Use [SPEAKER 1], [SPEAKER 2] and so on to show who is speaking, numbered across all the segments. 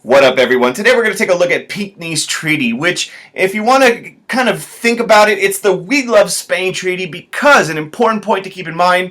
[SPEAKER 1] What up, everyone? Today we're going to take a look at Pinckney's Treaty, which, if you want to kind of think about it, it's the We Love Spain Treaty because, an important point to keep in mind,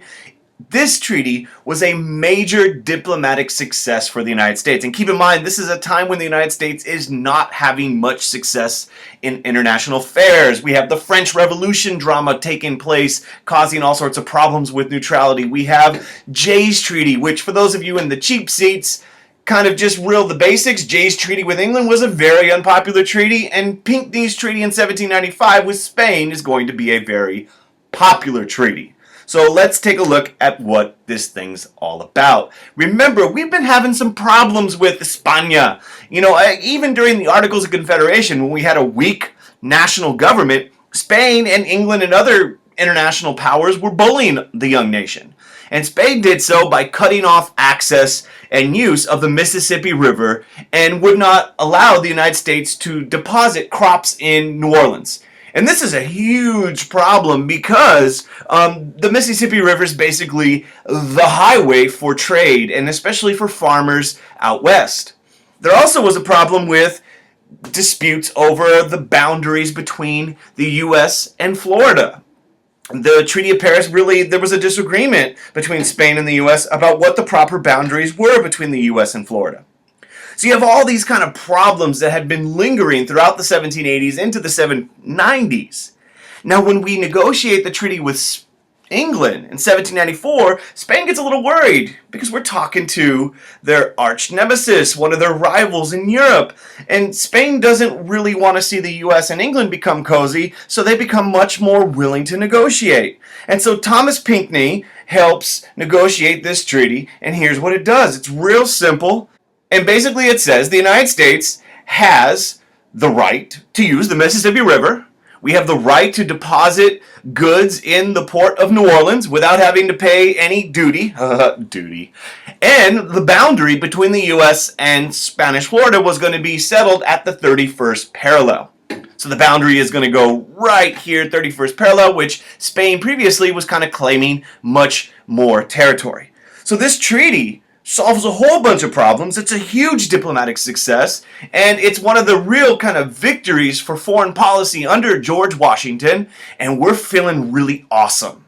[SPEAKER 1] this treaty was a major diplomatic success for the United States. And keep in mind, this is a time when the United States is not having much success in international affairs. We have the French Revolution drama taking place, causing all sorts of problems with neutrality. We have Jay's Treaty, which, for those of you in the cheap seats, kind of just real the basics. Jay's treaty with England was a very unpopular treaty, and Pinckney's treaty in 1795 with Spain is going to be a very popular treaty. So let's take a look at what this thing's all about. Remember, we've been having some problems with España. You know, even during the Articles of Confederation, when we had a weak national government, Spain and England and other international powers were bullying the young nation. And Spain did so by cutting off access and use of the Mississippi River and would not allow the United States to deposit crops in New Orleans. And this is a huge problem because the Mississippi River is basically the highway for trade, and especially for farmers out west. There also was a problem with disputes over the boundaries between the U.S. and Florida. The Treaty of Paris, really, there was a disagreement between Spain and the U.S. about what the proper boundaries were between the U.S. and Florida. So you have all these kind of problems that had been lingering throughout the 1780s into the 1790s. Now, when we negotiate the treaty with England in 1794, Spain gets a little worried because we're talking to their arch nemesis, one of their rivals in Europe. And Spain doesn't really want to see the U.S. and England become cozy, so they become much more willing to negotiate. And so Thomas Pinckney helps negotiate this treaty, and here's what it does. It's real simple, and basically it says the United States has the right to use the Mississippi River. We have the right to deposit goods in the port of New Orleans without having to pay any duty. And the boundary between the U.S. and Spanish Florida was going to be settled at the 31st parallel. So the boundary is going to go right here, 31st parallel, which Spain previously was kind of claiming much more territory. So this treaty solves a whole bunch of problems. It's a huge diplomatic success, and it's one of the real kind of victories for foreign policy under George Washington, and we're feeling really awesome.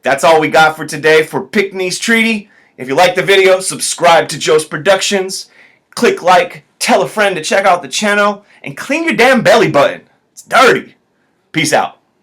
[SPEAKER 1] That's all we got for today for Pinckney's Treaty. If you like the video, subscribe to Joe's Productions, click like, tell a friend to check out the channel, and clean your damn belly button. It's dirty. Peace out.